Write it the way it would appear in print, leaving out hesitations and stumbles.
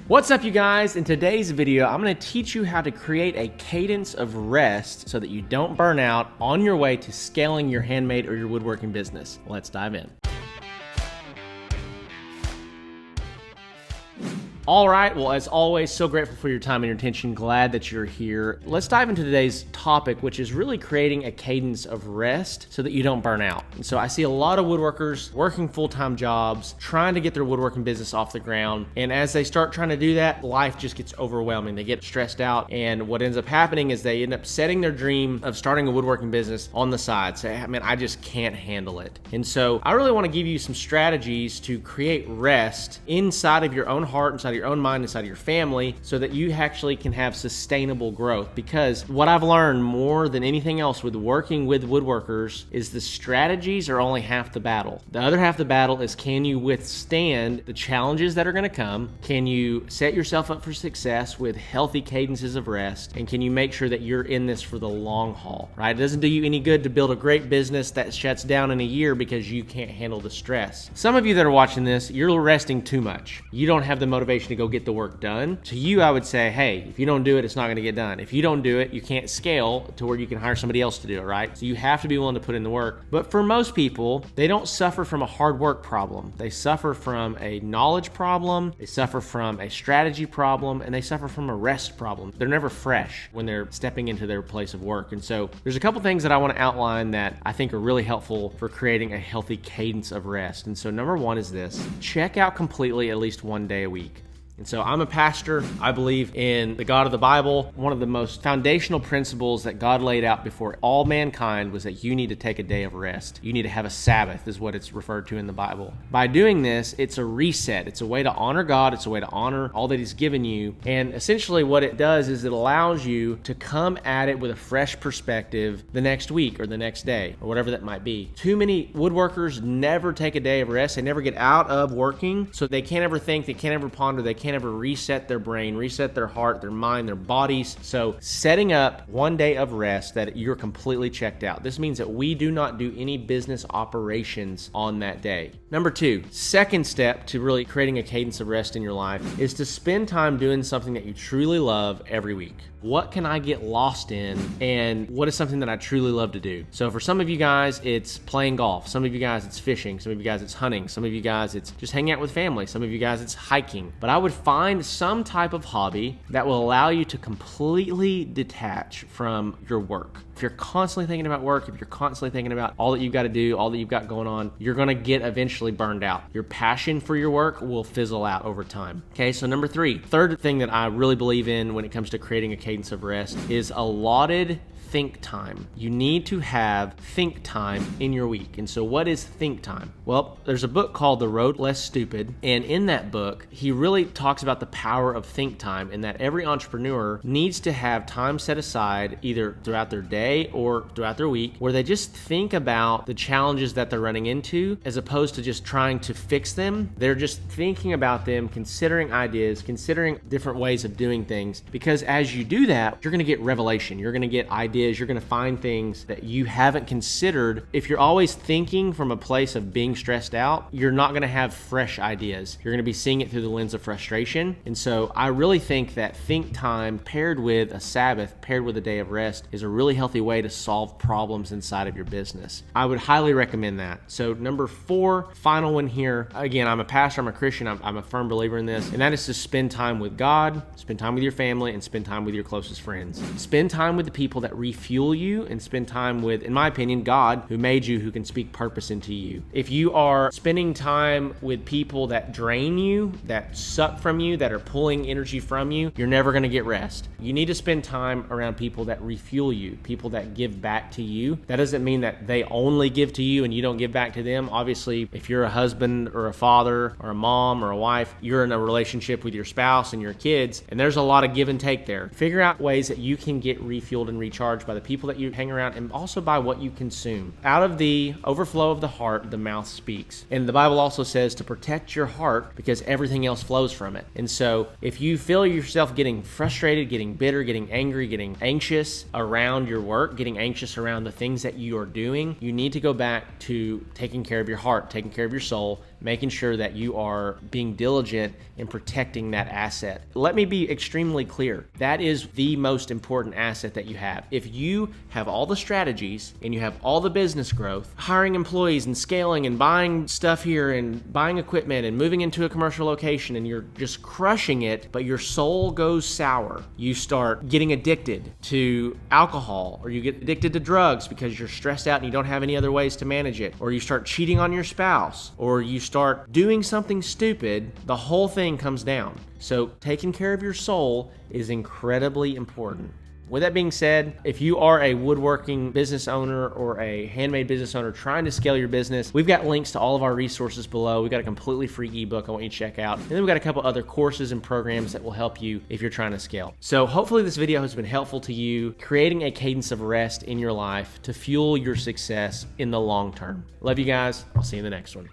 What's up, you guys? In today's video, I'm going to teach you how to create a cadence of rest so that you don't burn out on your way to scaling your handmade or your woodworking business. Let's dive in. All right, well, as always, so grateful for your time and your attention. Glad that you're here. Let's dive into today's topic, which is really creating a cadence of rest so that you don't burn out. And so I see a lot of woodworkers working full-time jobs, trying to get their woodworking business off the ground. And as they start trying to do that, life just gets overwhelming. They get stressed out. And what ends up happening is they end up setting their dream of starting a woodworking business on the side. Say, man, I just can't handle it. And so I really want to give you some strategies to create rest inside of your own heart, inside of your own mind, inside of your family, so that you actually can have sustainable growth. Because what I've learned more than anything else with working with woodworkers is the strategies are only half the battle. The other half of the battle is, can you withstand the challenges that are going to come? Can you set yourself up for success with healthy cadences of rest? And can you make sure that you're in this for the long haul, right? It doesn't do you any good to build a great business that shuts down in a year because you can't handle the stress. Some of you that are watching this, you're resting too much. You don't have the motivation to go get the work done. To you, I would say, hey, if you don't do it, it's not going to get done. If you don't do it, you can't scale to where you can hire somebody else to do it, right? So you have to be willing to put in the work. But for most people, they don't suffer from a hard work problem. They suffer from a knowledge problem, they suffer from a strategy problem, and they suffer from a rest problem. They're never fresh when they're stepping into their place of work. And so there's a couple things that I want to outline that I think are really helpful for creating a healthy cadence of rest. And so number one is this: check out completely at least one day a week. And so I'm a pastor. I believe in the God of the Bible. One of the most foundational principles that God laid out before all mankind was that you need to take a day of rest. You need to have a Sabbath, is what it's referred to in the Bible. By doing this, it's a reset. It's a way to honor God. It's a way to honor all that He's given you. And essentially what it does is it allows you to come at it with a fresh perspective the next week or the next day or whatever that might be. Too many woodworkers never take a day of rest. They never get out of working, so they can't ever think, they can't ever ponder, they can't ever reset their brain, reset their heart, their mind, their bodies. So setting up one day of rest that you're completely checked out. This means that we do not do any business operations on that day. Number two, second step to really creating a cadence of rest in your life is to spend time doing something that you truly love every week. What can I get lost in, and what is something that I truly love to do? So for some of you guys, it's playing golf. Some of you guys, it's fishing. Some of you guys, it's hunting. Some of you guys, it's just hanging out with family. Some of you guys, it's hiking. But I would find some type of hobby that will allow you to completely detach from your work. If you're constantly thinking about work, if you're constantly thinking about all that you've got to do, all that you've got going on, you're going to get eventually burned out. Your passion for your work will fizzle out over time. Okay, so number three, third thing that I really believe in when it comes to creating a cadence of rest is allotted think time. You need to have think time in your week. And so what is think time? Well, there's a book called The Road Less Stupid. And in that book, he really talks about the power of think time, and that every entrepreneur needs to have time set aside either throughout their day or throughout their week where they just think about the challenges that they're running into, as opposed to just trying to fix them. They're just thinking about them, considering ideas, considering different ways of doing things. Because as you do that, you're going to get revelation. You're going to get ideas. You're going to find things that you haven't considered. If you're always thinking from a place of being stressed out, you're not going to have fresh ideas. You're going to be seeing it through the lens of frustration. And so I really think that think time paired with a Sabbath, paired with a day of rest, is a really healthy way to solve problems inside of your business. I would highly recommend that. So number four, final one here. Again, I'm a pastor, I'm a Christian, I'm a firm believer in this, and that is to spend time with God, spend time with your family, and spend time with your closest friends. Spend time with the people that refuel you, and spend time with, in my opinion, God, who made you, who can speak purpose into you. If you are spending time with people that drain you, that suck from you, that are pulling energy from you, you're never going to get rest. You need to spend time around people that refuel you, people that give back to you. That doesn't mean that they only give to you and you don't give back to them. Obviously, if you're a husband or a father or a mom or a wife, you're in a relationship with your spouse and your kids, and there's a lot of give and take there. Figure out ways that you can get refueled and recharged by the people that you hang around, and also by what you consume. Out of the overflow of the heart, the mouth speaks. And the Bible also says to protect your heart because everything else flows from it. And so if you feel yourself getting frustrated, getting bitter, getting angry, getting anxious around your work, getting anxious around the things that you are doing, you need to go back to taking care of your heart, taking care of your soul, making sure that you are being diligent in protecting that asset. Let me be extremely clear. That is the most important asset that you have. If you have all the strategies and you have all the business growth, hiring employees and scaling and buying stuff here and buying equipment and moving into a commercial location, and you're just crushing it, but your soul goes sour, you start getting addicted to alcohol, or you get addicted to drugs because you're stressed out and you don't have any other ways to manage it, or you start cheating on your spouse, or you start doing something stupid, the whole thing comes down. So taking care of your soul is incredibly important. With that being said, if you are a woodworking business owner or a handmade business owner trying to scale your business, we've got links to all of our resources below. We've got a completely free ebook I want you to check out. And then we've got a couple other courses and programs that will help you if you're trying to scale. So hopefully this video has been helpful to you, creating a cadence of rest in your life to fuel your success in the long term. Love you guys. I'll see you in the next one.